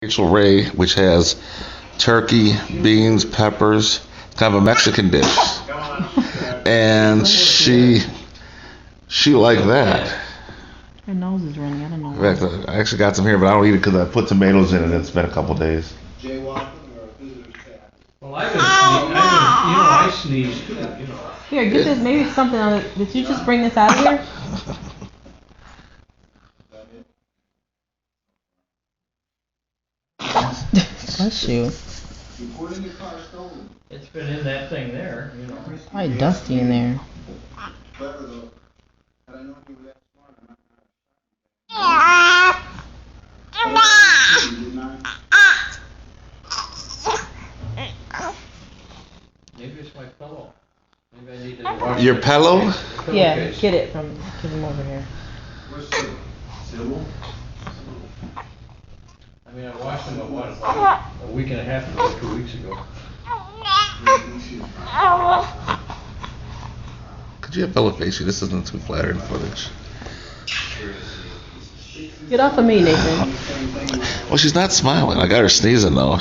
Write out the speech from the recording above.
Rachel Ray, which has turkey, beans, peppers, kind of a Mexican dish. And she liked that. Her nose is running. I don't know In fact, I actually got some here, but I don't eat it because I put tomatoes in it. It's been a couple days. Well, I sneeze too, Here, get this. Maybe it's something on it. Did you just bring this out of here? Bless you. It's been in that thing there, It's probably dusty in there. Maybe it's my pillow. Maybe I need to wash Your it. pillow? The Yeah, pillowcase. get it from. Give him over here. I mean, I washed them about a week and a half ago, 2 weeks ago. Could you have fellow face you? This isn't too flattering footage. Get off of me, Nathan. Well, she's not smiling. I got her sneezing though.